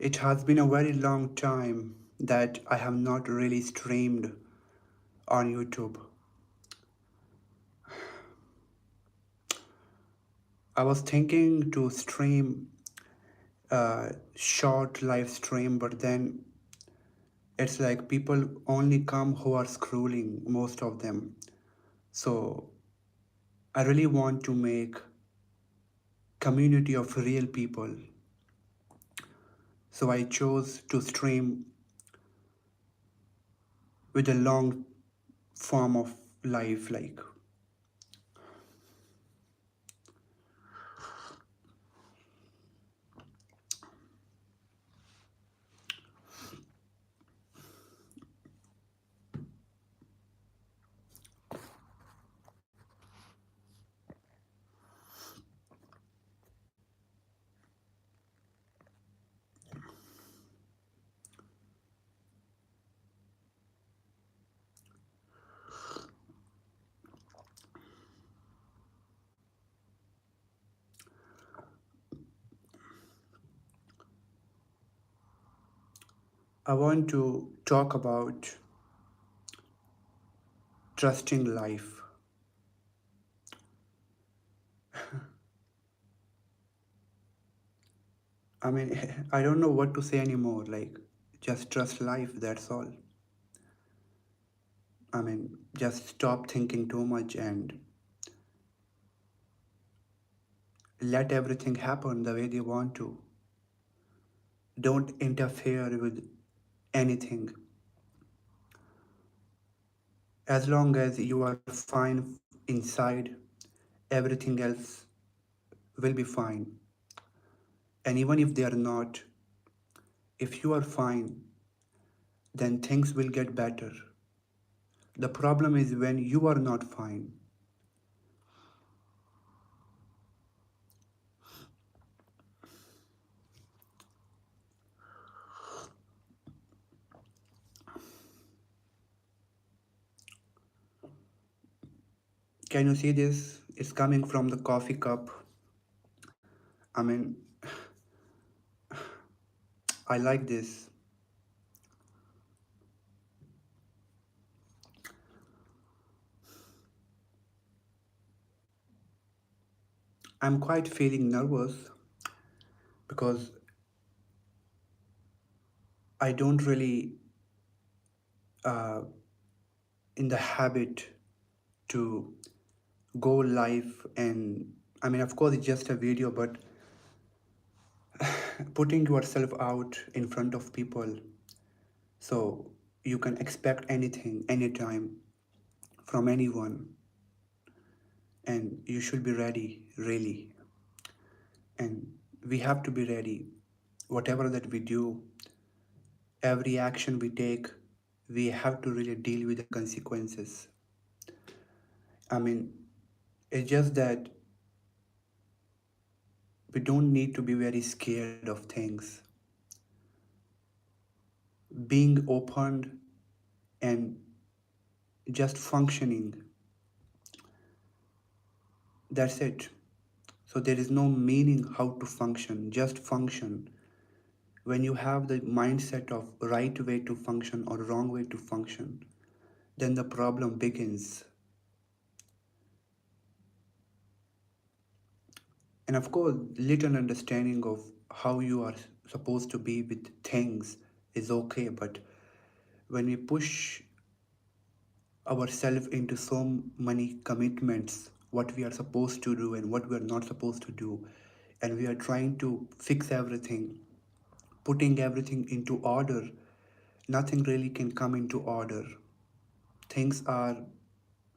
It has been a very long time that I have not really streamed on YouTube. I was thinking to stream a short live stream, but then it's like people only come who are scrolling, most of them. So I really want to make community of real people. So I chose to stream with a long form of life like I want to talk about trusting life. I mean, I don't know what to say anymore. Like, just trust life, that's all. I mean, just stop thinking too much and let everything happen the way they want to. Don't interfere with anything. As long as you are fine inside, everything else will be fine. And even if they are not, if you are fine, then things will get better. The problem is when you are not fine. Can you see this? It's coming from the coffee cup. I mean, I like this. I'm quite feeling nervous because I don't really uh, in the habit to go live, and I mean, of course it's just a video, but putting yourself out in front of people so you can expect anything anytime from anyone, and you should be ready really, and we have to be ready. Whatever that we do, every action we take, we have to really deal with the consequences. I mean, it's just that we don't need to be very scared of things. Being open and just functioning, that's it. So there is no meaning how to function, just function. When you have the mindset of right way to function or wrong way to function, then the problem begins. And of course, little understanding of how you are supposed to be with things is okay, but when we push ourselves into so many commitments, what we are supposed to do and what we are not supposed to do, and we are trying to fix everything, putting everything into order, nothing really can come into order. Things are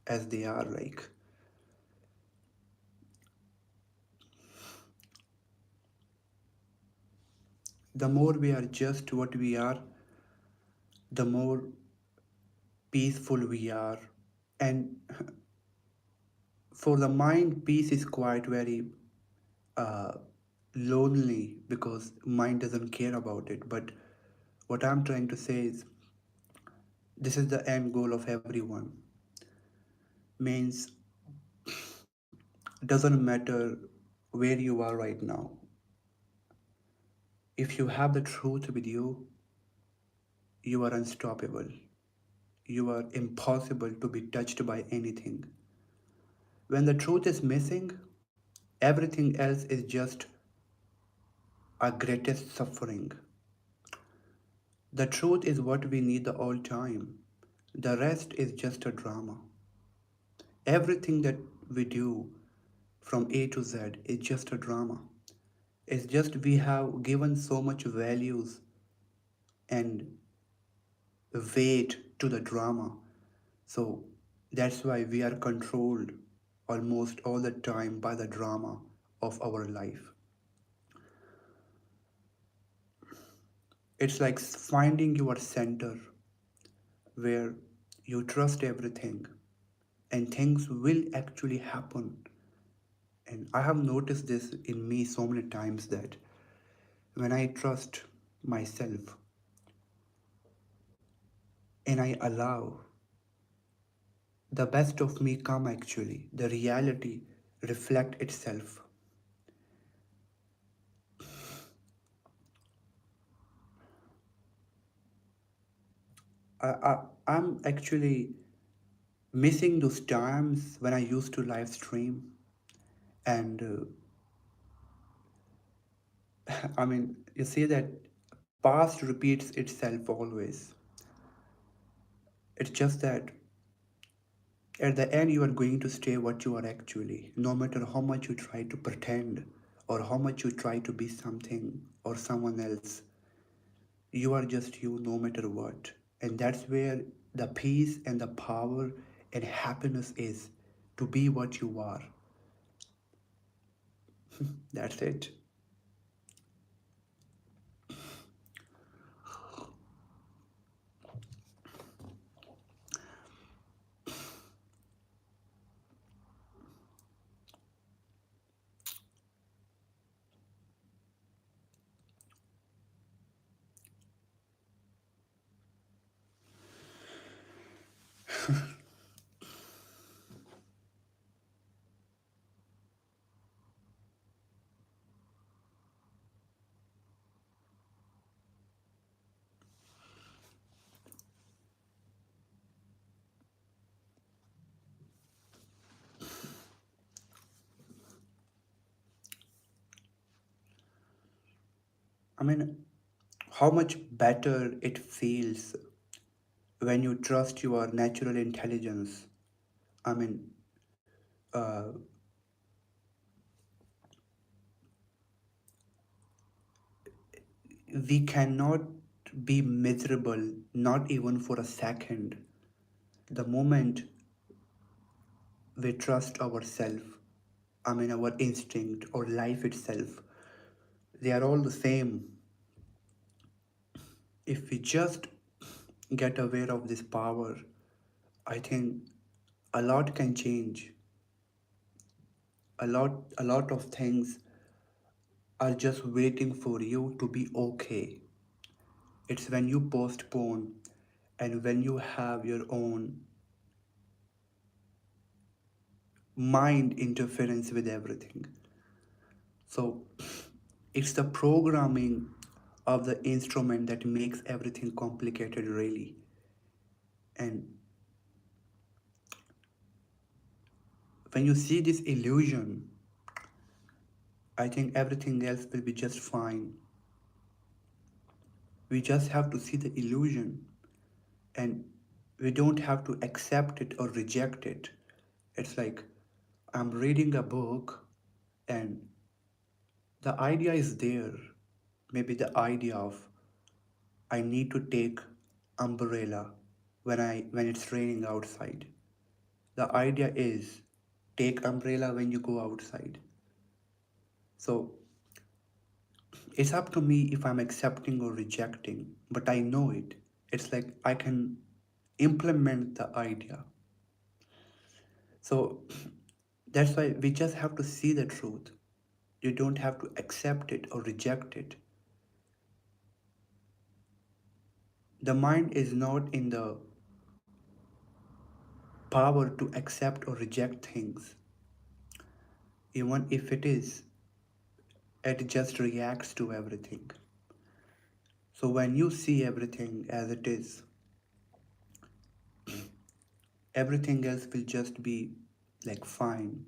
as they are. Like, the more we are just what we are, the more peaceful we are. And for the mind, peace is quite very uh, lonely because mind doesn't care about it. But what I'm trying to say is this is the end goal of everyone. Means doesn't matter where you are right now. If you have the truth with you, you are unstoppable. You are impossible to be touched by anything. When the truth is missing, everything else is just our greatest suffering. The truth is what we need the whole time. The rest is just a drama. Everything that we do from A to Z is just a drama. It's just we have given so much values and weight to the drama. So that's why we are controlled almost all the time by the drama of our life. It's like finding your center where you trust everything and things will actually happen. And I have noticed this in me so many times that when I trust myself and I allow the best of me come actually, the reality reflect itself. I'm actually missing those times when I used to live stream and I mean you see that past repeats itself always. It's just that at the end you are going to stay what you are actually, no matter how much you try to pretend or how much you try to be something or someone else. You are just you no matter what. And that's where the peace and the power and happiness is, to be what you are. That's it. I mean, how much better it feels when you trust your natural intelligence. I mean, uh, we cannot be miserable, not even for a second. The moment we trust ourselves, I mean, our instinct or life itself, they are all the same. If we just get aware of this power, I think a lot can change. A lot of things are just waiting for you to be okay. It's when you postpone and when you have your own mind interference with everything. So it's the programming of the instrument that makes everything complicated, really. And when you see this illusion, I think everything else will be just fine. We just have to see the illusion and we don't have to accept it or reject it. It's like I'm reading a book and the idea is there. Maybe the idea of I need to take umbrella when it's raining outside. The idea is take umbrella when you go outside. So it's up to me if I'm accepting or rejecting, but I know it. It's like I can implement the idea. So that's why we just have to see the truth. You don't have to accept it or reject it. The mind is not in the power to accept or reject things. Even if it is, it just reacts to everything. So when you see everything as it is, everything else will just be like fine.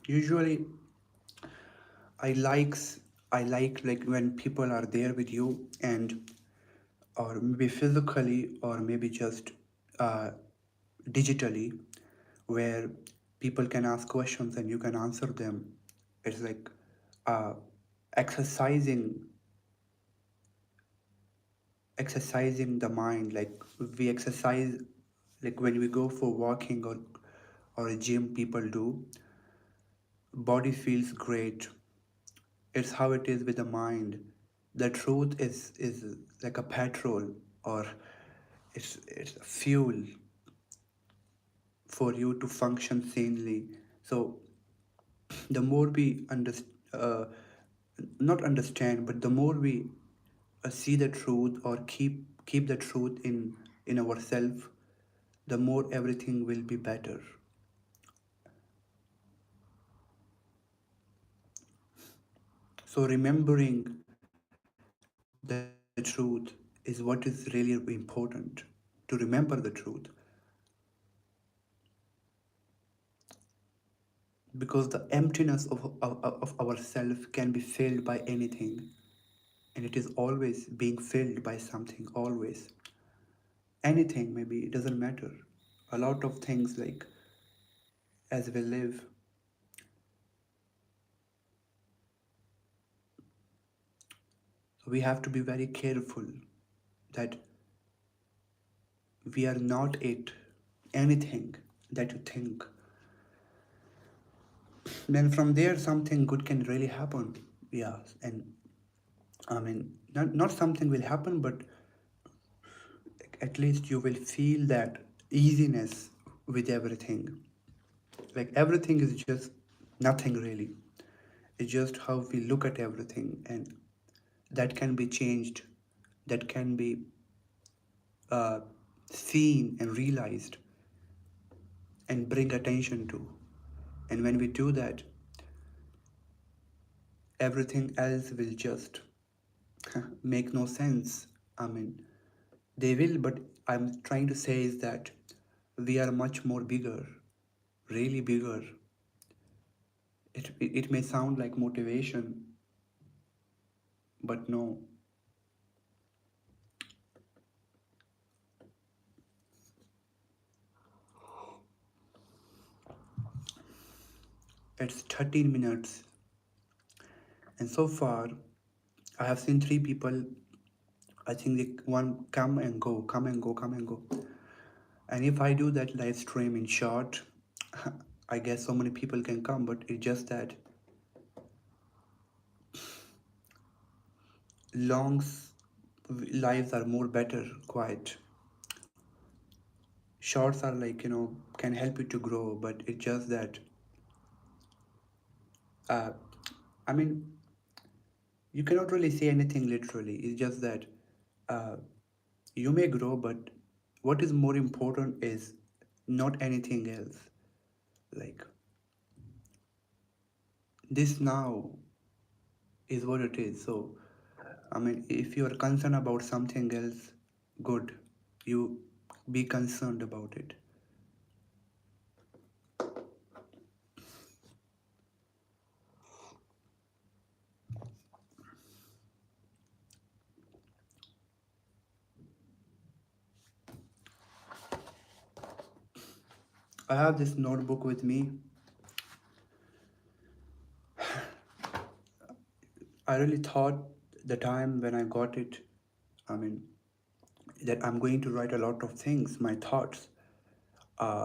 Usually I likes I like when people are there with you, and or maybe physically or maybe just uh, digitally, where people can ask questions and you can answer them. It's like uh, exercising exercising the mind. Like we exercise, like when we go for walking or a gym, people do, body feels great. It's how it is with the mind. The truth is like a petrol, or it's fuel for you to function sanely. So the more we uh, not understand, but the more we see the truth or keep the truth in ourselves, the more everything will be better. So remembering the truth is what is really important, to remember the truth, because the emptiness of ourself can be filled by anything, and it is always being filled by something, always. Anything, maybe it doesn't matter. A lot of things, like as we live, we have to be very careful that we are not it. Anything that you think, then from there something good can really happen. Yeah. And I mean, not something will happen, but at least you will feel that easiness with everything. Like everything is just nothing really. It's just how we look at everything, and that can be changed, that can be uh, seen and realized and bring attention to. And when we do that, everything else will just make no sense. I mean, they will, but I'm trying to say is that we are much more bigger, really bigger. It may sound like motivation, but no. It's 13 minutes, and so far I have seen three people. I think one come and go, come and go, come and go. And if I do that live stream in short, I guess so many people can come, but it's just that longs lives are more better, quiet. Shorts are like, can help you to grow, but it's just that, uh, I mean, you cannot really say anything literally. It's just that uh, you may grow, but what is more important is not anything else. Like this now is what it is. So, I mean, if you are concerned about something else, good. You be concerned about it. I have this notebook with me. I really thought the time when I got it, I mean, that I'm going to write a lot of things, my thoughts.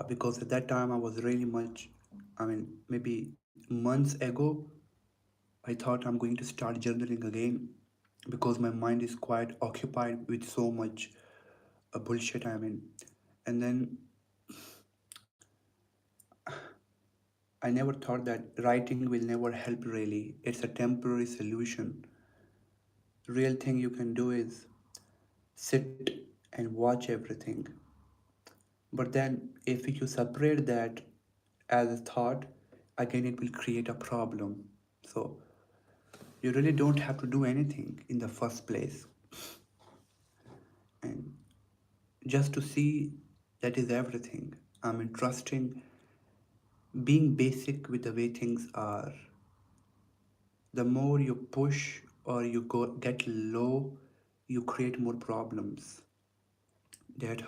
because at that time I was really much, I mean, maybe months ago, I thought I'm going to start journaling again because my mind is quite occupied with so much bullshit. I mean, and then I never thought that writing will never help really. It's a temporary solution. Real thing you can do is sit and watch everything. But then if you separate that as a thought, again it will create a problem. So you really don't have to do anything in the first place. And just to see, that is everything. I mean, trusting, being basic with the way things are. The more you push or you get low, you create more problems. that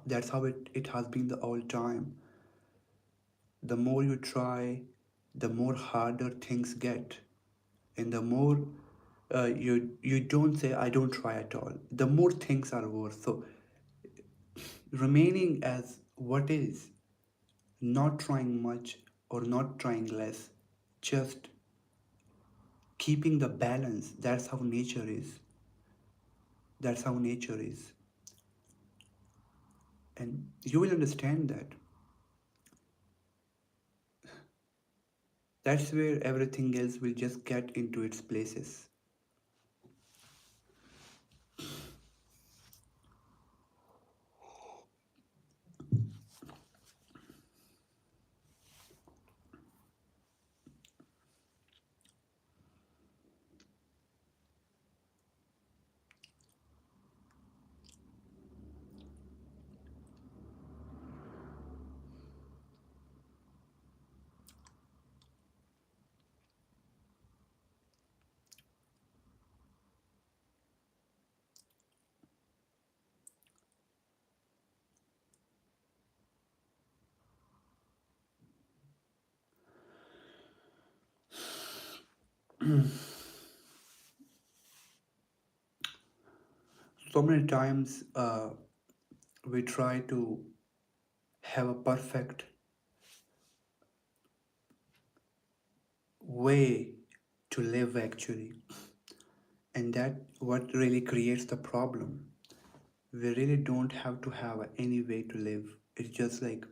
that's how it has been the whole time. The more you try, the more harder things get, and the more you don't say I don't try at all, the more things are worse. So remaining as what is, not trying much or not trying less, just keeping the balance, that's how nature is. That's how nature is. And you will understand that. That's where everything else will just get into its places. So many times we try to have a perfect way to live actually, and that what really creates the problem. We really don't have to have any way to live. It's just like,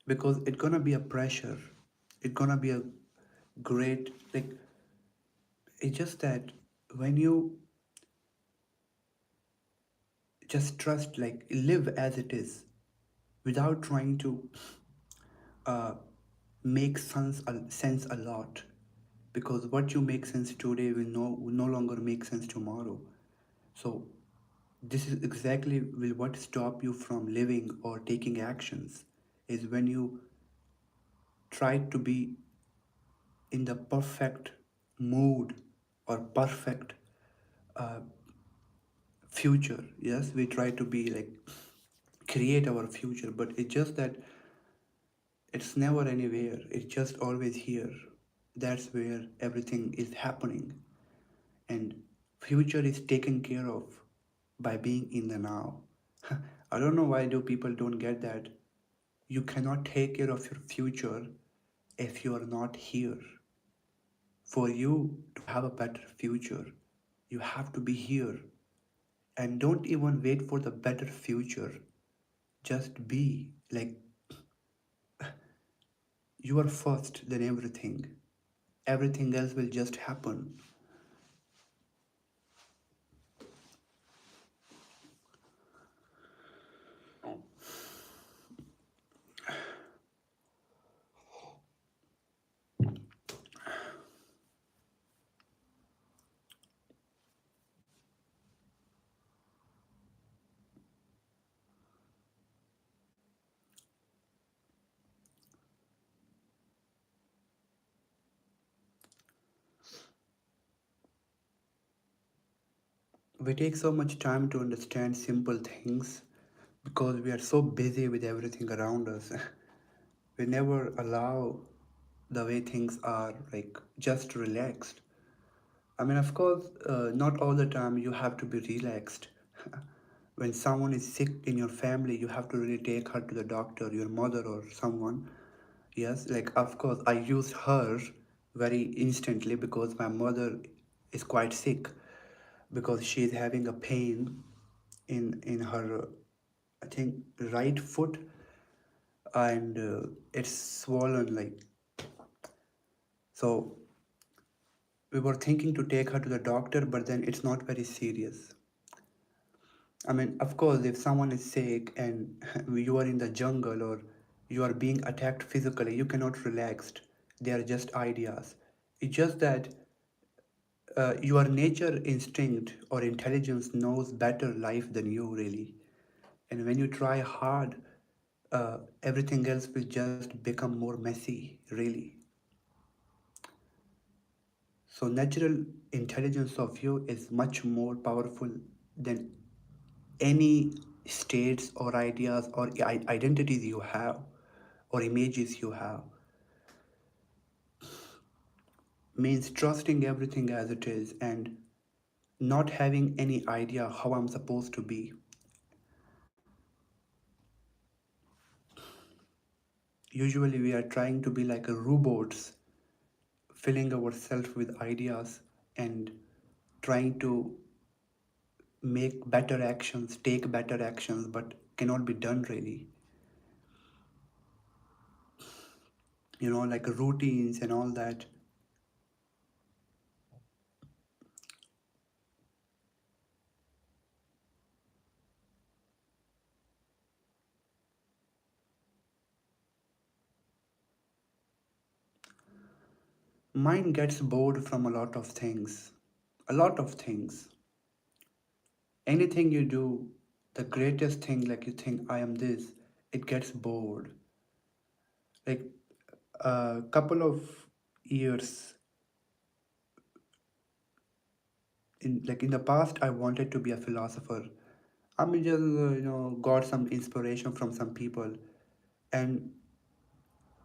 because it's gonna be a pressure, it's gonna be a great, like, it's just that when you just trust, like, live as it is without trying to uh, make sense a lot, because what you make sense today will no longer make sense tomorrow. So this is exactly will what stop you from living or taking actions, is when you try to be in the perfect mood or perfect uh, future. Yes, we try to be like create our future, but it's just that it's never anywhere, it's just always here. That's where everything is happening, and future is taken care of by being in the now. I don't know why do people don't get that. You cannot take care of your future if you are not here. For you to have a better future, you have to be here. And don't even wait for the better future. Just be like, you are first, then everything. Everything else will just happen. We take so much time to understand simple things because we are so busy with everything around us. We never allow the way things are, like, just relaxed. I mean, of course, not all the time you have to be relaxed. When someone is sick in your family, you have to really take her to the doctor, your mother or someone. Yes, like of course, I use her very instantly because my mother is quite sick because she is having a pain in her, I think, right foot, and it's swollen like. So we were thinking to take her to the doctor, but then it's not very serious. I mean, of course, if someone is sick and you are in the jungle or you are being attacked physically, you cannot relax. They are just ideas. It's just that your nature instinct or intelligence knows better life than you really. And when you try hard, everything else will just become more messy, really. So, natural intelligence of you is much more powerful than any states or ideas or identities you have or images you have. Means trusting everything as it is and not having any idea how I'm supposed to be. Usually we are trying to be like a robots, filling ourselves with ideas and trying to make better actions, take better actions, but cannot be done really. Like routines and all that. Mind gets bored from a lot of things. A lot of things. Anything you do, the greatest thing, like you think, I am this, it gets bored. Like a couple of years in the past, I wanted to be a philosopher. I mean, just got some inspiration from some people, and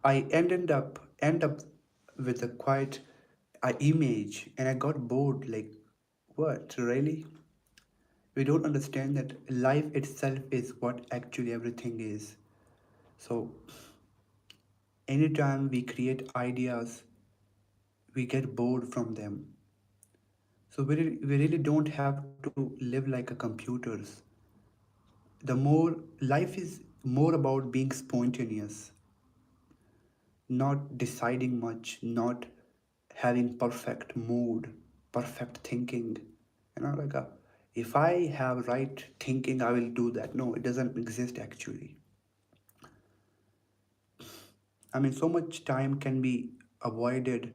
I end up with a quite image, and I got bored. Like, what really? We don't understand that life itself is what actually everything is. So anytime we create ideas, we get bored from them. So we really don't have to live like a computers. The more life is more about being spontaneous, not deciding much, not having perfect mood, perfect thinking. Like if I have right thinking, I will do that. No, it doesn't exist actually. I mean, so much time can be avoided,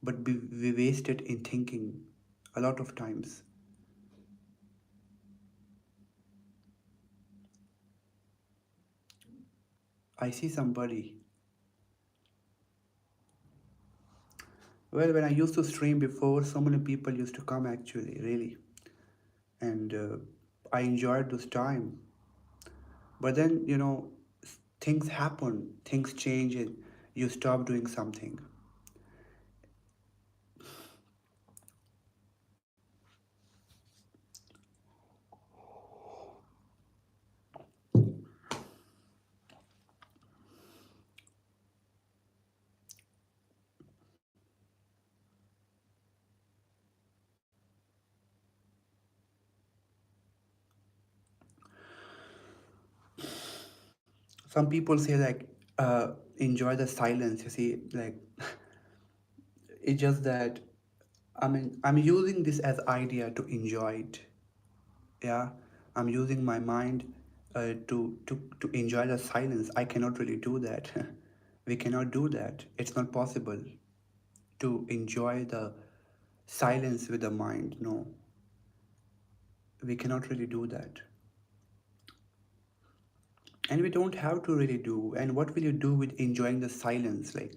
but we waste it in thinking a lot of times. I see somebody. Well, when I used to stream before, so many people used to come actually, really, and I enjoyed this time. But then, things happen, things change, and you stop doing something. Some people say like, enjoy the silence. You see, like it's just that. I mean, I'm using this as idea to enjoy it. Yeah, I'm using my mind to enjoy the silence. I cannot really do that. We cannot do that. It's not possible to enjoy the silence with the mind. No, we cannot really do that. And we don't have to really do. And what will you do with enjoying the silence? Like,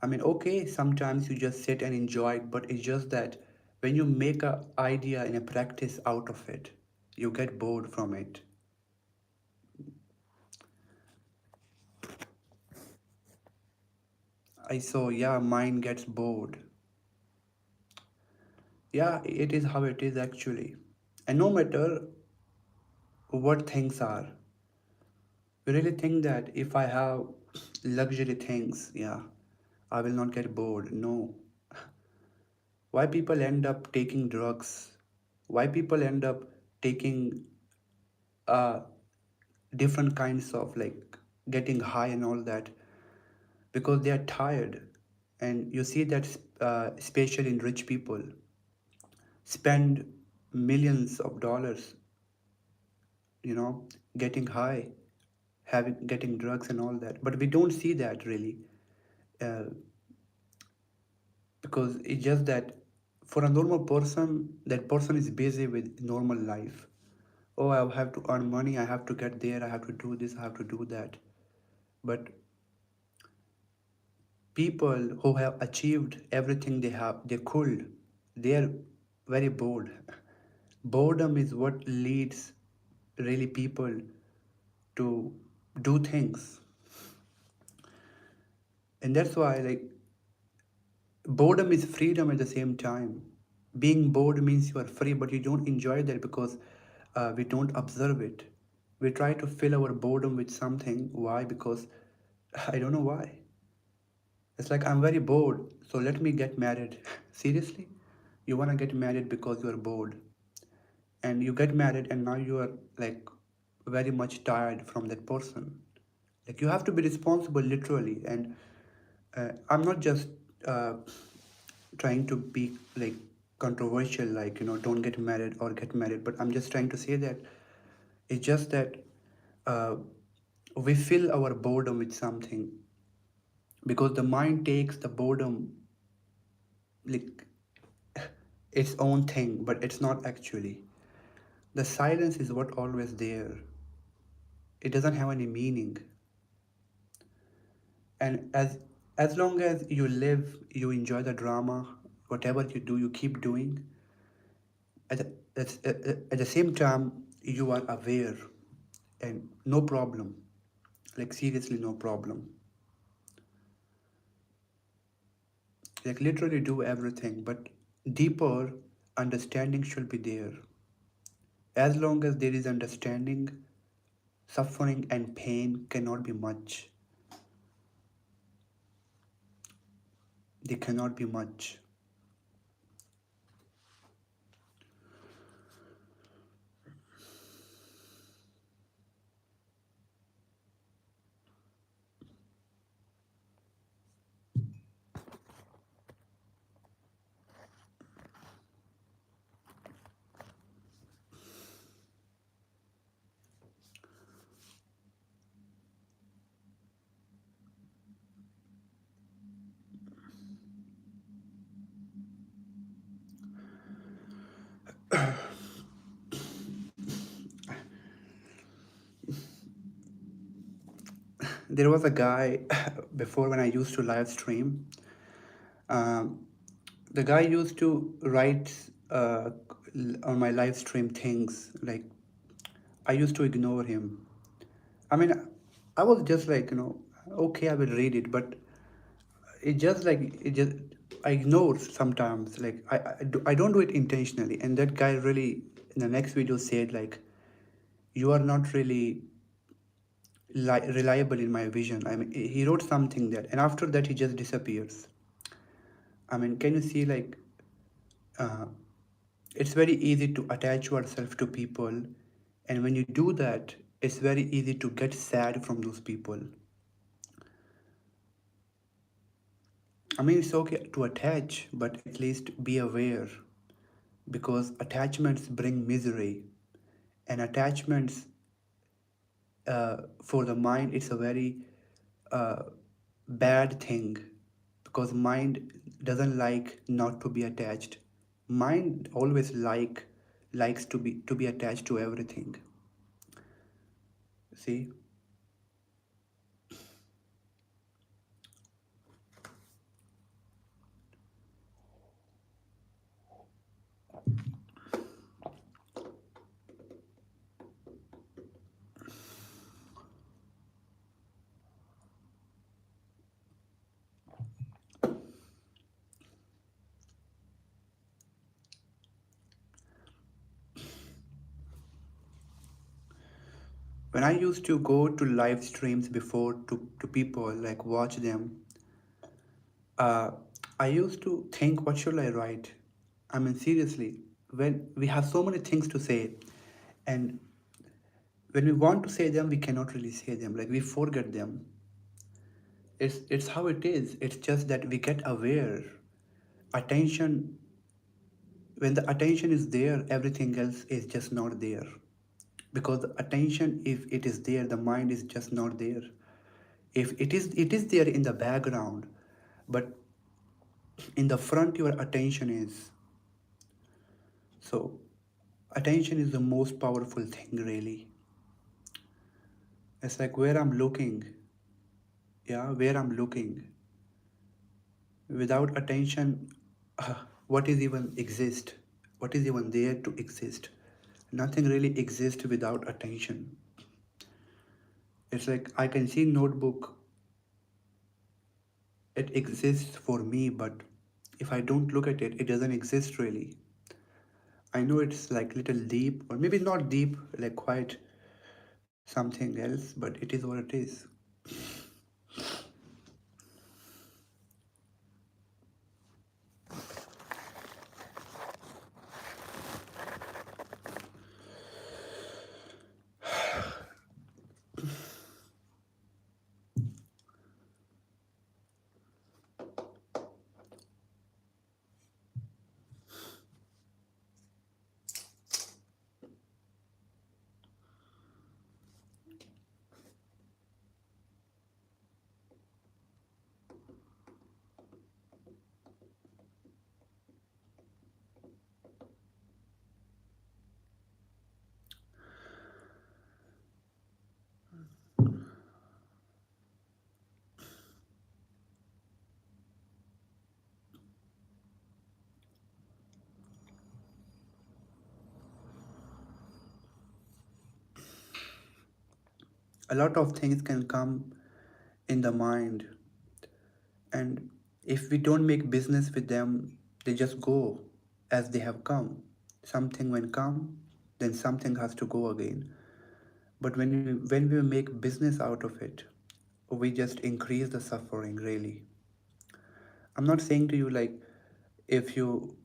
I mean, okay, sometimes you just sit and enjoy it, but it's just that when you make a idea and a practice out of it, you get bored from it. I saw, yeah, mind gets bored. Yeah, it is how it is actually. And no matter what things are. We really think that if I have luxury things, yeah, I will not get bored. No. Why people end up taking drugs? Why people end up taking uh, different kinds of like getting high and all that? Because they are tired. And you see that, especially in rich people, spend millions of dollars, you know, getting high, having getting drugs and all that. But we don't see that really, uh, because it's just that for a normal person, that person is busy with normal life. Oh, I have to earn money, I have to get there, I have to do this, I have to do that. But people who have achieved everything they could, they are very bored. Boredom is what leads really people to do things. And that's why like boredom is freedom at the same time. Being bored means you are free, but you don't enjoy that because we don't observe it. We try to fill our boredom with something. Why? Because I don't know why. It's like I'm very bored, so let me get married. Seriously? You want to get married because you are bored. And you get married, and now you are like very much tired from that person. Like you have to be responsible literally. And I'm not just uh, trying to be like controversial, like, don't get married or get married, but I'm just trying to say that it's just that uh, we fill our boredom with something because the mind takes the boredom like its own thing, but it's not actually. The silence is what always there. It doesn't have any meaning. And as long as you live, you enjoy the drama, whatever you do, you keep doing. At the, at the same time, you are aware, and no problem. Like seriously, no problem. Like literally do everything, but deeper understanding should be there. As long as there is understanding, suffering and pain cannot be much. They cannot be much. There was a guy before when I used to live stream. Um, the guy used to write on my live stream things like I used to ignore him. I mean, I was just like, okay, I will read it, but it just I ignore sometimes. Like I don't do it intentionally. And that guy really in the next video said like, you are not really reliable in my vision. I mean, he wrote something that, and after that he just disappears. I mean, can you see like uh, it's very easy to attach yourself to people, and when you do that, it's very easy to get sad from those people. I mean, it's okay to attach, but at least be aware because attachments bring misery, and attachments for the mind it's a very uh, bad thing because mind doesn't like not to be attached. Mind always likes to be attached to everything. See. When I used to go to live streams before to people, like watch them, uh, I used to think, what should I write? I mean, seriously, when we have so many things to say, and when we want to say them, we cannot really say them. Like we forget them. It's how it is. It's just that we get aware. Attention, when the attention is there, everything else is just not there. Because the attention, if it is there, the mind is just not there. If it is there in the background, but in the front your attention is. So attention is the most powerful thing really. It's like where I'm looking, yeah, where I'm looking. Without attention, what is even exist? What is even there to exist? Nothing really exists without attention. It's like I can see notebook, it exists for me, but if I don't look at it, it doesn't exist really. I know it's like little deep, or maybe not deep, like quite something else, but it is what it is. A lot of things can come in the mind, and if we don't make business with them, they just go as they have come. Something when come, then something has to go again. But when we make business out of it, we just increase the suffering really. I'm not saying to you like if you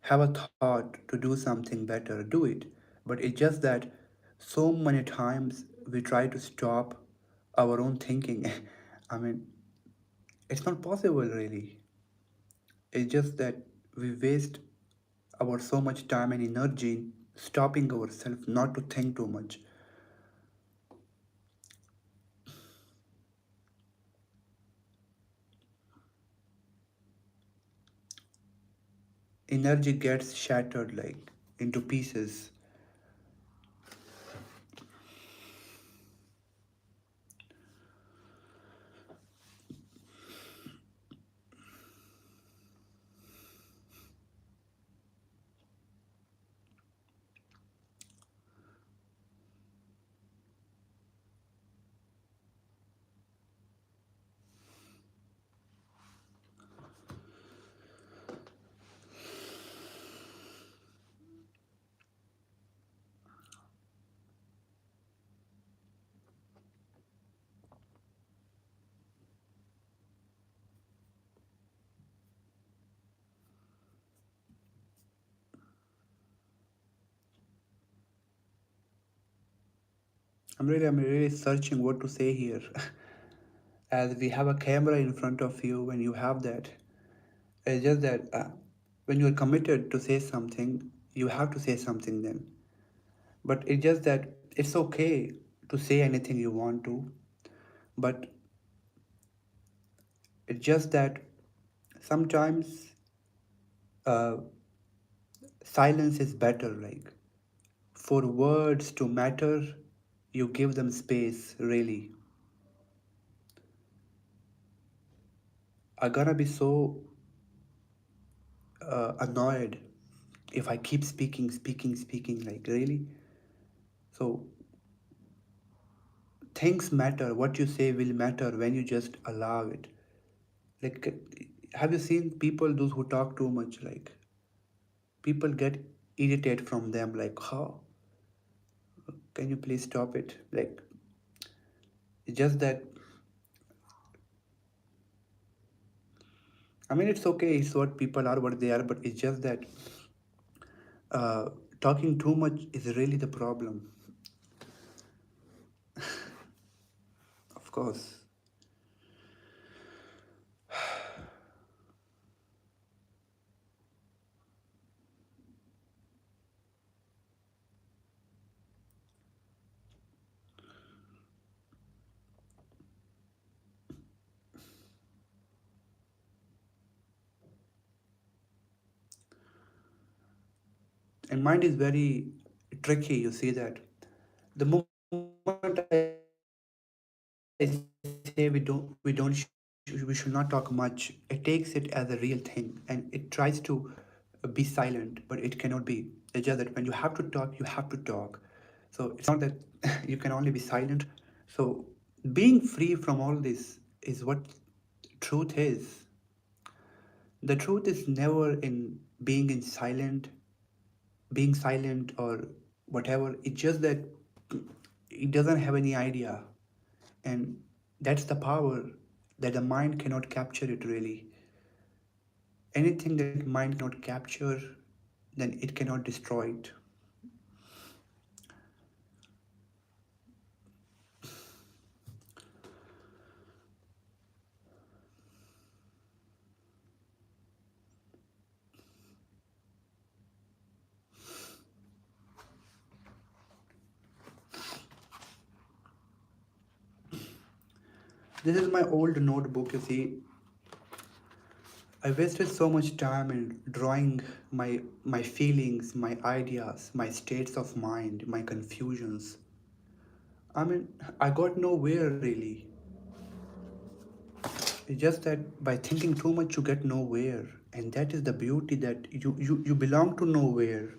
have a thought to do something better, do it. But it's just that so many times we try to stop our own thinking. I mean, it's not possible really. It's just that we waste our so much time and energy in stopping ourselves not to think too much. Energy gets shattered like into pieces. I'm really searching what to say here. As we have a camera in front of you, when you have that, it's just that when you're committed to say something, you have to say something then. But it's just that it's okay to say anything you want to, but it's just that sometimes uh, silence is better. Like for words to matter, you give them space, really. I'm gonna be so annoyed if I keep speaking, like really. So things matter. What you say will matter when you just allow it. Like, have you seen people those who talk too much? Like, people get irritated from them. Like, how? Can you please stop it? Like, it's just that, I mean, it's okay, it's what people are, what they are, but it's just that uh, talking too much is really the problem, of course. And mind is very tricky, you see that. The moment I say we should not talk much, it takes it as a real thing and it tries to be silent, but it cannot be. It's just that when you have to talk, you have to talk. So it's not that you can only be silent. So being free from all this is what truth is. The truth is never in being silent or whatever. It's just that it doesn't have any idea, and that's the power that the mind cannot capture it really. Anything that mind cannot capture, then it cannot destroy it. This is my old notebook, you see. I wasted so much time in drawing my feelings, my ideas, my states of mind, my confusions. I mean, I got nowhere really. It's just that by thinking too much, you get nowhere. And that is the beauty, that you belong to nowhere.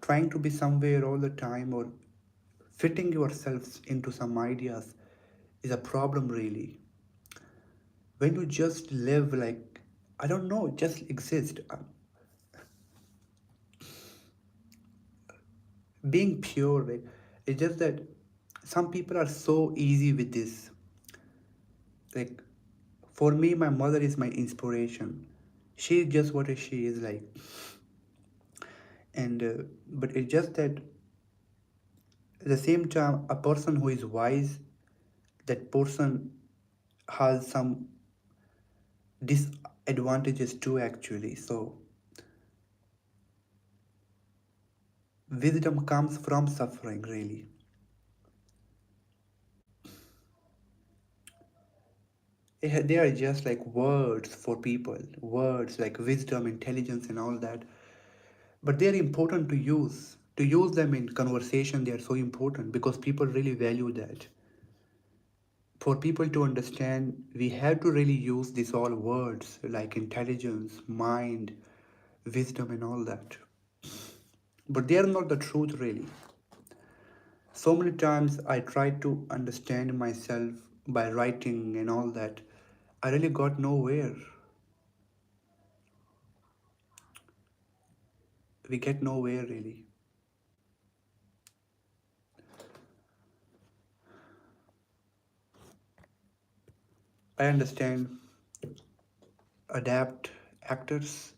Trying to be somewhere all the time or fitting yourselves into some ideas is a problem, really. When you just live like, I don't know, just exist, being pure, like, it's just that some people are so easy with this. Like, for me, my mother is my inspiration. She is just what she is like. And but it's just that at the same time, a person who is wise, that person has some disadvantages too actually. So wisdom comes from suffering really. They are just like words for people, words like wisdom, intelligence, and all that. But they are important to use. To use them in conversation, they are so important because people really value that. For people to understand, we have to really use these all words like intelligence, mind, wisdom, and all that. But they are not the truth, really. So many times I tried to understand myself by writing and all that. I really got nowhere. We get nowhere, really. I understand, adapt, actors.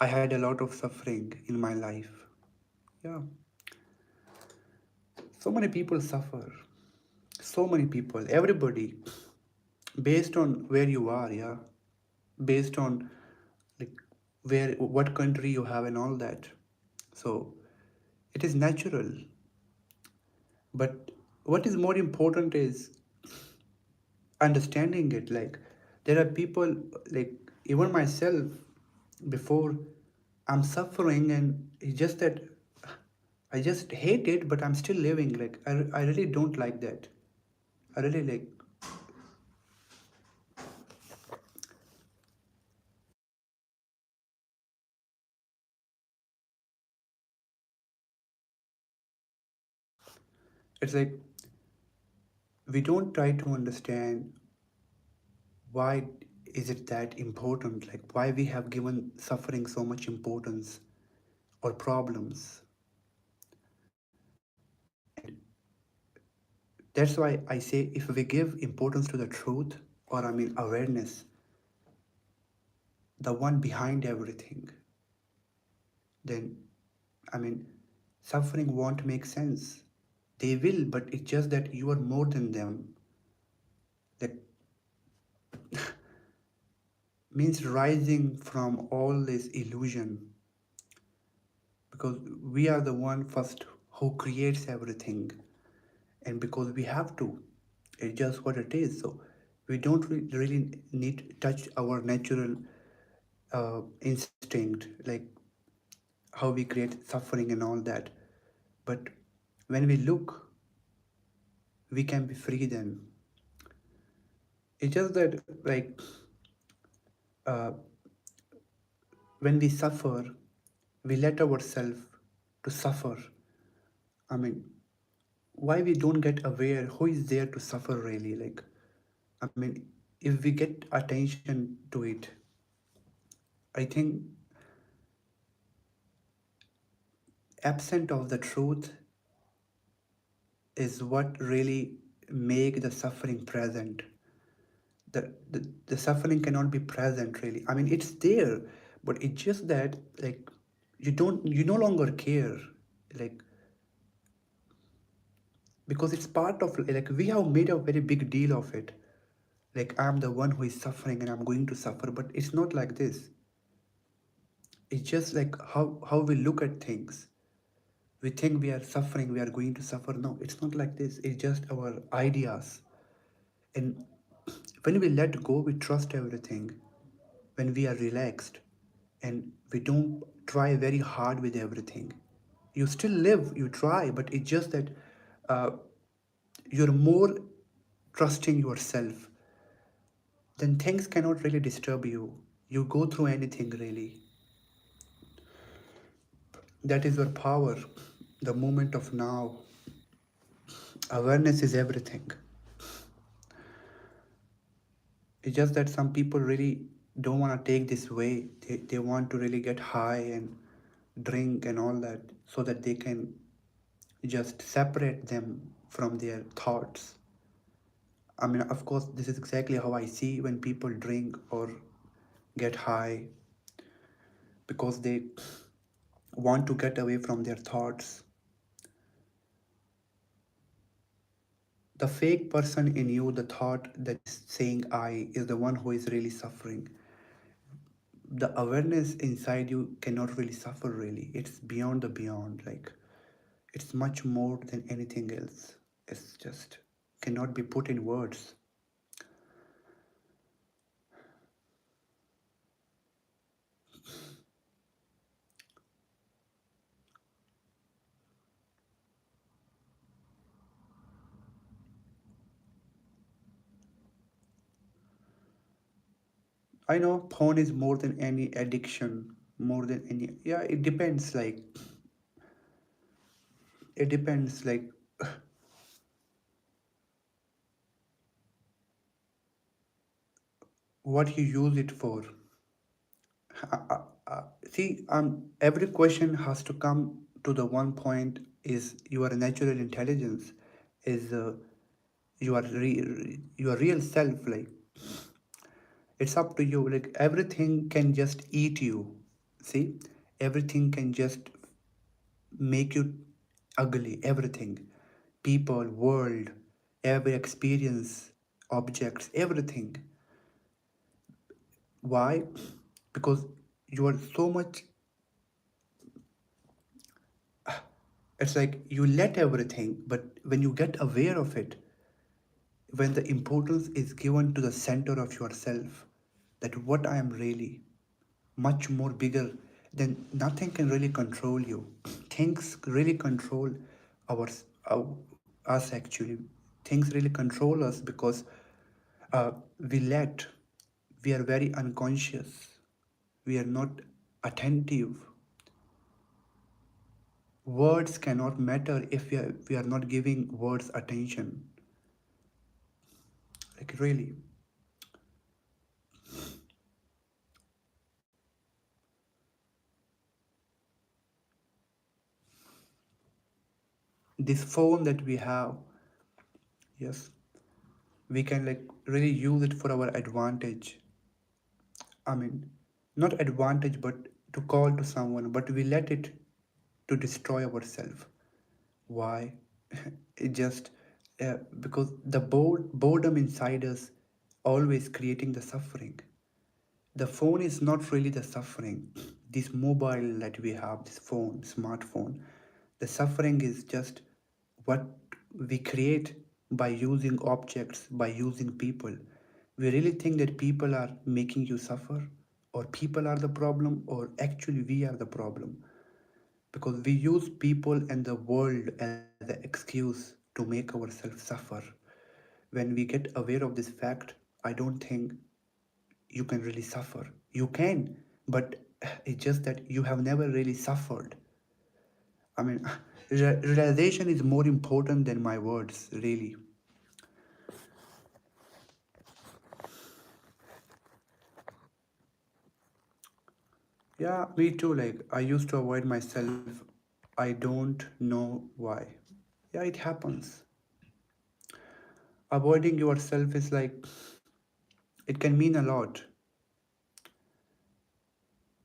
I had a lot of suffering in my life. Yeah. So many people suffer. So many people, everybody, based on where you are, yeah. Based on like where, what country you have and all that. So it is natural. But what is more important is understanding it. Like, there are people, like, even myself, before, I'm suffering, and it's just that I just hate it, but I'm still living. Like, I really don't like that. I really like, it's like we don't try to understand why is it that important, like why we have given suffering so much importance or problems. That's why I say if we give importance to the truth, or I mean awareness, the one behind everything, then I mean suffering won't make sense. They will, but it's just that you are more than them. That means rising from all this illusion, because we are the one first who creates everything, and because we have to, it's just what it is. So we don't really need to touch our natural instinct, like how we create suffering and all that. But when we look, we can be free then. It's just that, like, uh, when we suffer, we let ourselves to suffer. I mean, why we don't get aware who is there to suffer really? Like, I mean, if we get attention to it, I think absent of the truth is what really make the suffering present. The suffering cannot be present really. I mean, it's there, but it's just that, like, you no longer care, like, because it's part of, like, we have made a very big deal of it, like I'm the one who is suffering and I'm going to suffer, but it's not like this. It's just like how we look at things. We think we are suffering, we are going to suffer. No, it's not like this. It's just our ideas. And when we let go, we trust everything. When we are relaxed and we don't try very hard with everything, you still live, you try, but it's just that uh, you're more trusting yourself. Then things cannot really disturb you. You go through anything really. That is your power. The moment of now. Awareness is everything. It's just that some people really don't want to take this way. They want to really get high and drink and all that so that they can just separate them from their thoughts. I mean, of course, this is exactly how I see when people drink or get high, because they want to get away from their thoughts. The fake person in you, the thought that is saying I, is the one who is really suffering. The awareness inside you cannot really suffer really. It's beyond the beyond. Like, it's much more than anything else. It's just cannot be put in words. I know porn is more than any addiction, more than any. Yeah, it depends. Like, it depends. Like, what you use it for. See, every question has to come to the one point: is your natural intelligence, is your real self. Like, it's up to you. Like, everything can just eat you. See, everything can just make you ugly. Everything, people, world, every experience, objects, everything. Why? Because you are so much. It's like you let everything, but when you get aware of it, when the importance is given to the center of yourself, that what I am really, much more bigger, then nothing can really control you. Things really control our, our us actually. Things really control us because uh, we let, we are very unconscious, we are not attentive. Words cannot matter if we are not giving words attention. Like, really, this phone that we have, Yes, we can like really use it for our advantage. I mean, not advantage, but to call to someone, but we let it to destroy ourselves. Why? It just because the boredom inside us always creating the suffering. The phone is not really the suffering. This mobile that we have, this phone, smartphone, the suffering is just what we create by using objects, by using people. We really think that people are making you suffer, or people are the problem, or actually we are the problem, because we use people and the world as an excuse to make ourselves suffer. When we get aware of this fact, I don't think you can really suffer. You can, but it's just that you have never really suffered. I mean, realization is more important than my words, really. Yeah, me too. Like, I used to avoid myself. I don't know why. Yeah, it happens. Avoiding yourself is like, it can mean a lot.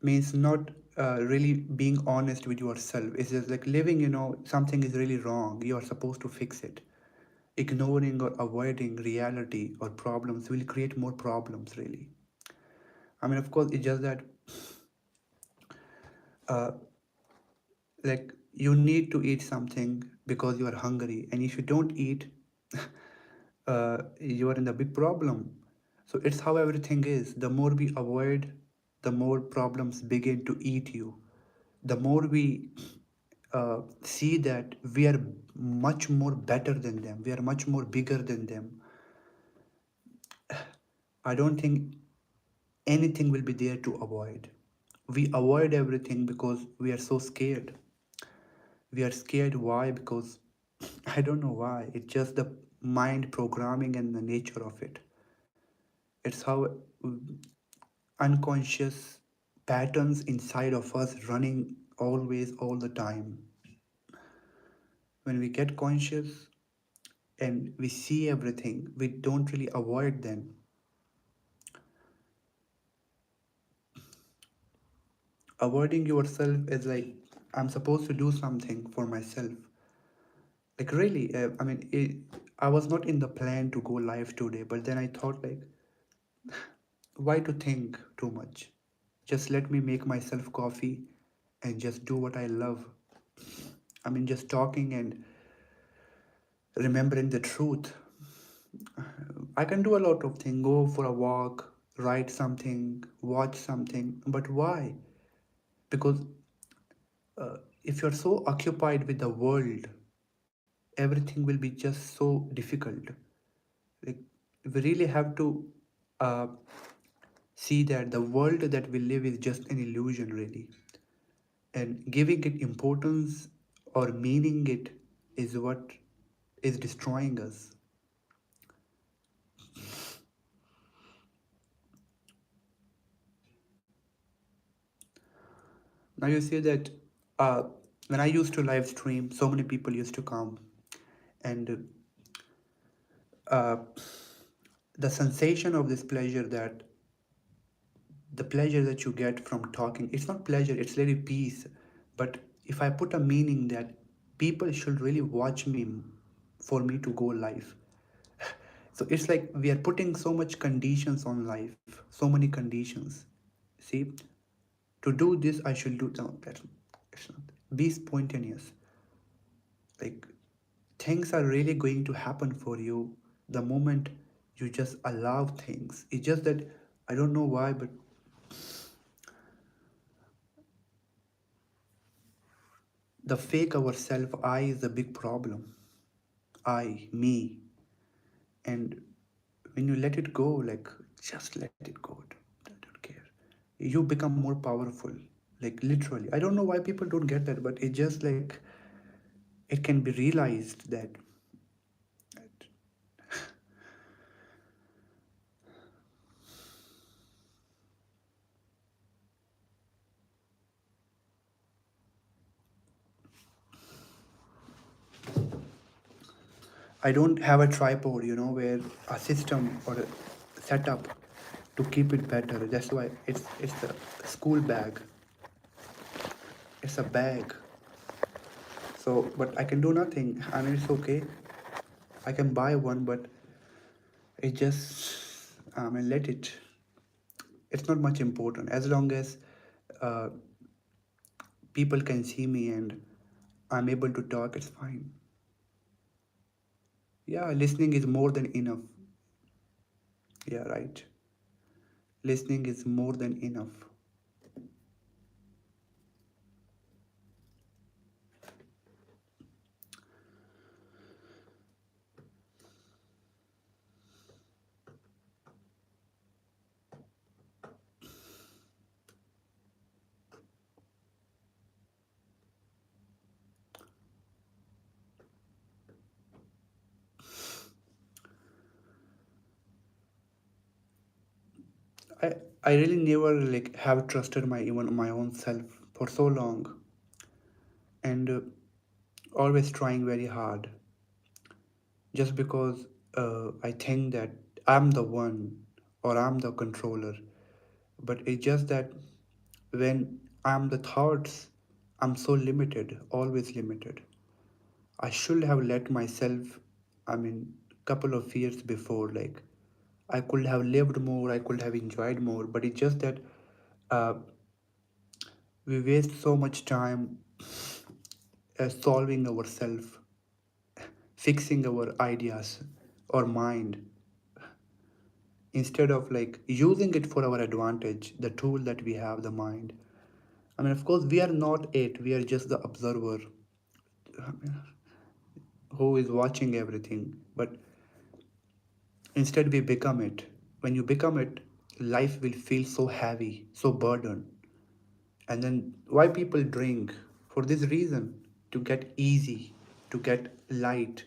Means not really being honest with yourself. It's just like living, something is really wrong. You are supposed to fix it. Ignoring or avoiding reality or problems will create more problems, really. I mean, of course, it's just that uh, like you need to eat something because you are hungry, and if you don't eat, you are in a big problem. So it's how everything is. The more we avoid, the more problems begin to eat you. The more we see that we are much more better than them, we are much more bigger than them, I don't think anything will be there to avoid. We avoid everything because we are so scared. We are scared. Why? Because I don't know why. It's just the mind programming and the nature of it. It's how unconscious patterns inside of us running always, all the time. When we get conscious and we see everything, we don't really avoid them. Avoiding yourself is like, I'm supposed to do something for myself. Like, really, I was not in the plan to go live today, but then I thought, like, why to think too much? Just let me make myself coffee and just do what I love. I mean, just talking and remembering the truth. I can do a lot of things, go for a walk, write something, watch something, but why? Because if you're so occupied with the world, everything will be just so difficult. Like, we really have to uh, see that the world that we live is just an illusion, really. And giving it importance or meaning it is what is destroying us. Now you see that uh, when I used to live stream, so many people used to come, and uh, the sensation of this pleasure, that the pleasure that you get from talking, it's not pleasure, it's really peace. But if I put a meaning that people should really watch me for me to go live, so it's like we are putting so much conditions on life, so many conditions. See, to do this I should do, no, it's not. Be spontaneous. Like, things are really going to happen for you the moment you just allow things. It's just that I don't know why, but the fake ourself I is the big problem. I, me. And when you let it go, like, just let it go. Don't care. You become more powerful. Like, literally. I don't know why people don't get that, but it just like, it can be realized that I don't have a tripod, where a system or a setup to keep it better. That's why it's a school bag. It's a bag. So, but I can do nothing. I mean, it's okay. I can buy one, but it just, I mean, let it. It's not much important as long as uh, people can see me and I'm able to talk. It's fine. Yeah, listening is more than enough. Yeah, right. Listening is more than enough. I I really never like have trusted my even my own self for so long, and always trying very hard just because I think that I'm the one or I'm the controller. But it's just that when I'm the thoughts, I'm so limited, always limited. I should have let myself, I mean, couple of years before, like I could have lived more, I could have enjoyed more, but it's just that uh, we waste so much time solving ourselves, fixing our ideas or mind instead of like using it for our advantage, the tool that we have, the mind. I mean, of course, we are not it, we are just the observer who is watching everything, but instead we become it. When you become it, life will feel so heavy, so burdened. And then why people drink? For this reason, to get easy, to get light.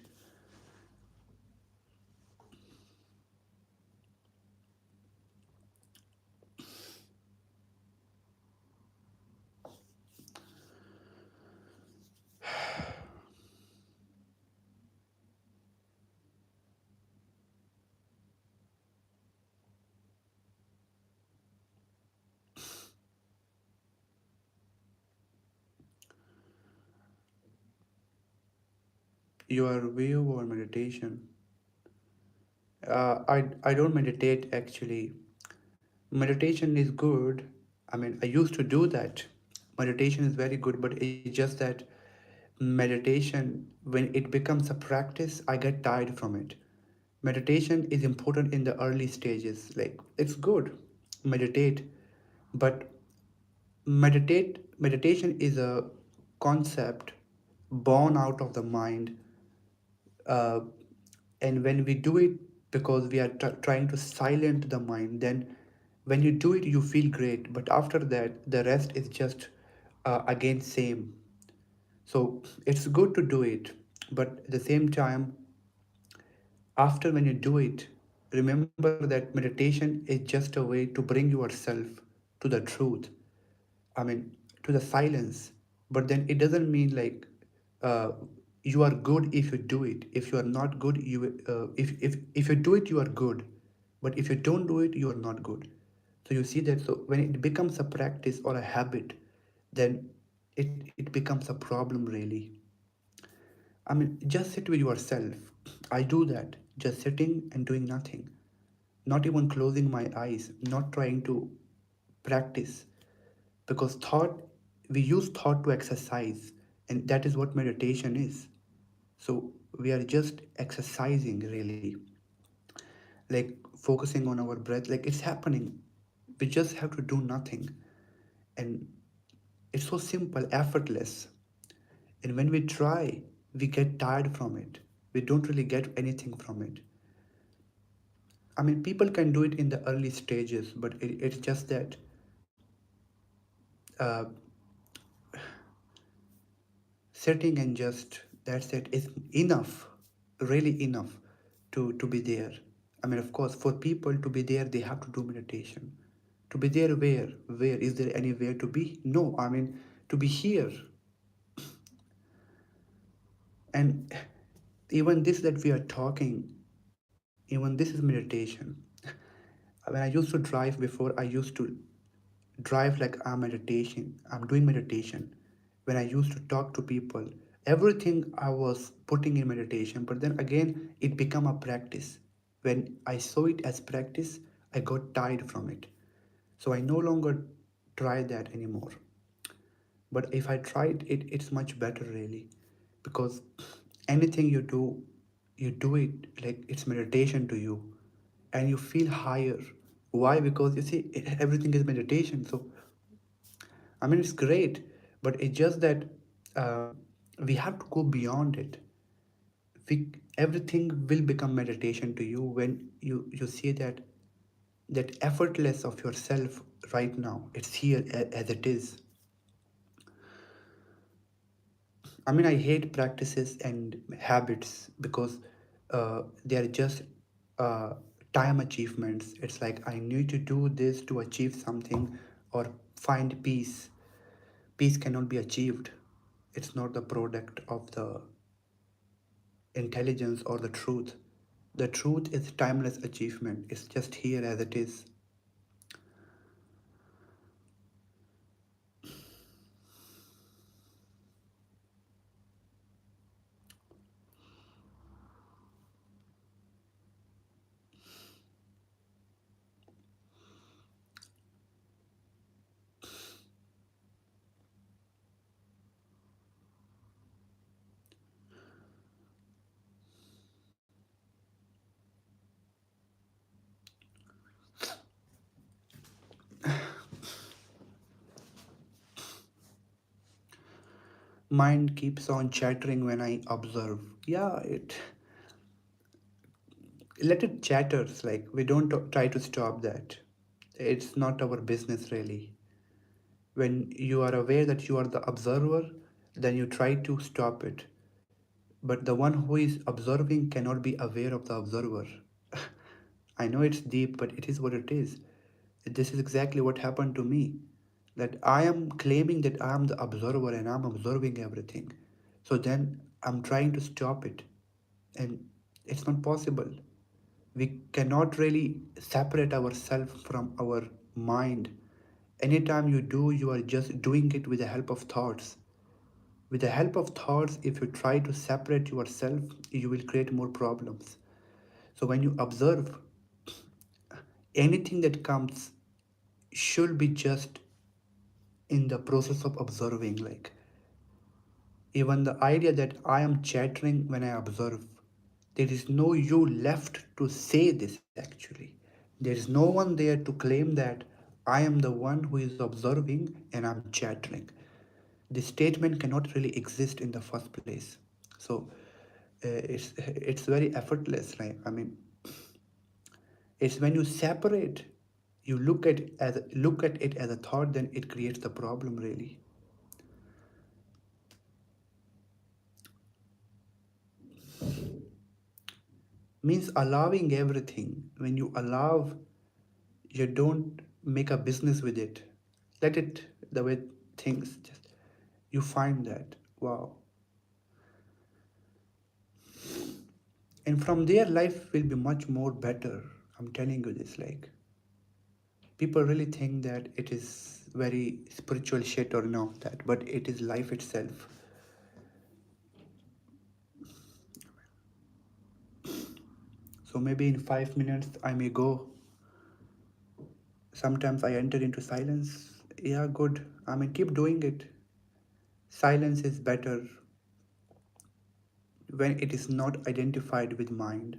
Your view or meditation. I don't meditate actually. Meditation is good. I mean, I used to do that. Meditation is very good, but it's just that meditation, when it becomes a practice, I get tired from it. Meditation is important in the early stages. Like, it's good, meditate, but meditation is a concept born out of the mind, uh, and when we do it because we are trying to silent the mind, then when you do it you feel great, but after that the rest is just again same. So it's good to do it, but at the same time, after when you do it, remember that meditation is just a way to bring yourself to the truth. I mean, to the silence. But then it doesn't mean like uh, you are good if you do it. If you are not good, if you do it, you are good. But if you don't do it, you are not good. So you see that. So when it becomes a practice or a habit, then it becomes a problem really. I mean, just sit with yourself. I do that. Just sitting and doing nothing. Not even closing my eyes. Not trying to practice, because thought, we use thought to exercise, and that is what meditation is. So we are just exercising really, like focusing on our breath, like it's happening. We just have to do nothing, and it's so simple, effortless. And when we try, we get tired from it. We don't really get anything from it. I mean, people can do it in the early stages, but it's just that uh, sitting and just that's it is enough, really enough to be there. I mean, of course, for people to be there, they have to do meditation. To be there, where is there anywhere to be? No, I mean, to be here. And Even this that we are talking, even this is meditation. When I used to drive before, I used to drive like I'm doing meditation. When I used to talk to people, everything I was putting in meditation, but then again it became a practice. When I saw it as practice, I got tired from it. So I no longer try that anymore. But if I tried it, it's much better really, because anything you do it like it's meditation to you, and you feel higher. Why? Because you see, everything is meditation. So I mean, it's great, but it's just that we have to go beyond it. Everything will become meditation to you when you see that effortless of yourself right now. It's here as it is. I mean, I hate practices and habits because they are just uh, time achievements. It's like I need to do this to achieve something or find peace. Peace cannot be achieved. It's not the product of the intelligence or the truth. The truth is timeless achievement. It's just here as it is. Mind keeps on chattering when I observe. Yeah, it let it chatters. Like we don't try to stop that. It's not our business really. When you are aware that you are the observer, then you try to stop it. But the one who is observing cannot be aware of the observer. I know it's deep, but it is what it is. This is exactly what happened to me. That I am claiming that I am the observer and I'm observing everything. So then I'm trying to stop it. And it's not possible. We cannot really separate ourselves from our mind. Anytime you do, you are just doing it with the help of thoughts. With the help of thoughts, if you try to separate yourself, you will create more problems. So when you observe, anything that comes should be just in the process of observing. Like even the idea that I am chattering when I observe, there is no you left to say this actually. There is no one there to claim that I am the one who is observing and I'm chattering. This statement cannot really exist in the first place. So it's very effortless. Like I mean, it's when you separate, you look at it as a thought, then it creates the problem really. Means allowing everything. When you allow, you don't make a business with it. Let it the way things just you find that wow, and from there life will be much more better. I'm telling you this. Like people really think that it is very spiritual shit or no that, but it is life itself. So maybe in 5 minutes I may go. Sometimes I enter into silence. Yeah, good. I mean, keep doing it. Silence is better when it is not identified with mind.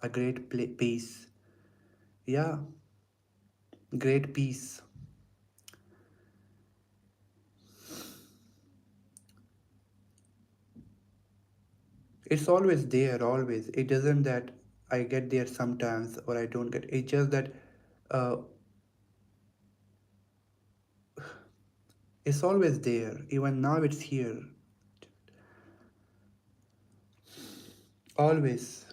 A great peace. Yeah, great peace. It's always there, always. It doesn't that I get there sometimes or I don't get. It's just that uh, it's always there. Even now, it's here. Always.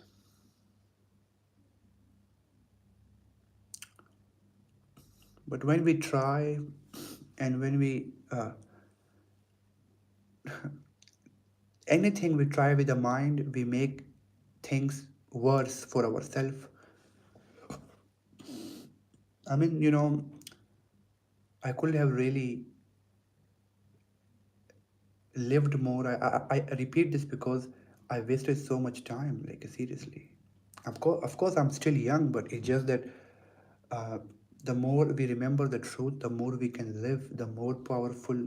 But when we try and when we Anything we try with the mind, we make things worse for ourselves. I mean, I could have really lived more. I repeat this because I wasted so much time, like seriously. Of course, I'm still young, but it's just that uh, the more we remember the truth, the more we can live, the more powerful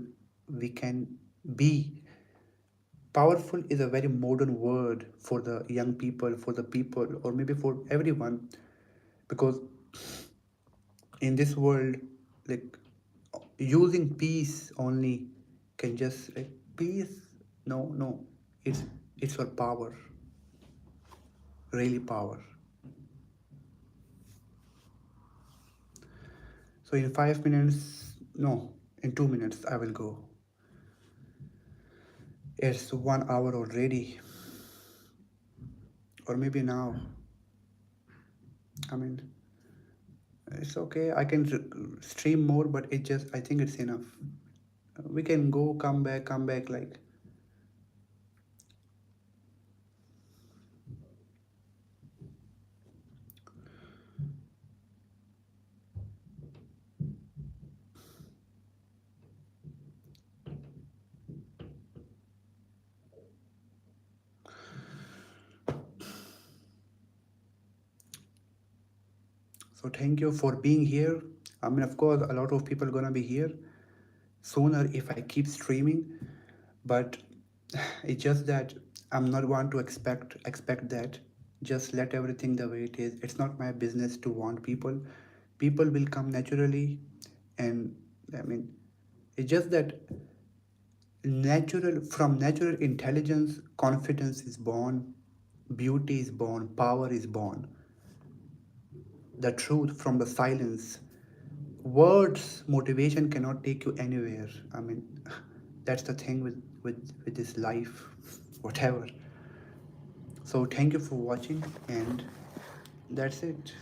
we can be. Powerful is a very modern word for the young people, for the people, or maybe for everyone, because in this world, like using peace only can just like peace. No, no, it's for power, really power. So in 5 minutes, no, in 2 minutes, I will go. It's 1 hour already, or maybe now. I mean, it's okay. I can stream more, but it just I think it's enough. We can go, come back. Like so. Thank you for being here. I mean, of course, a lot of people are gonna be here sooner if I keep streaming, but it's just that I'm not want to expect that. Just let everything the way it is. It's not my business to want people. People will come naturally, and I mean, it's just that natural intelligence, confidence is born, beauty is born, power is born, the truth from the silence. Words motivation cannot take you anywhere. I mean, that's the thing with this life, whatever. So thank you for watching, and that's it.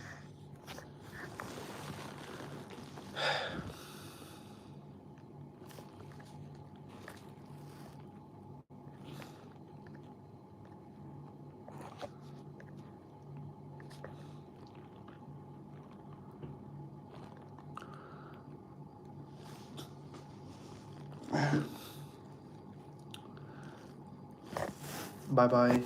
Bye bye.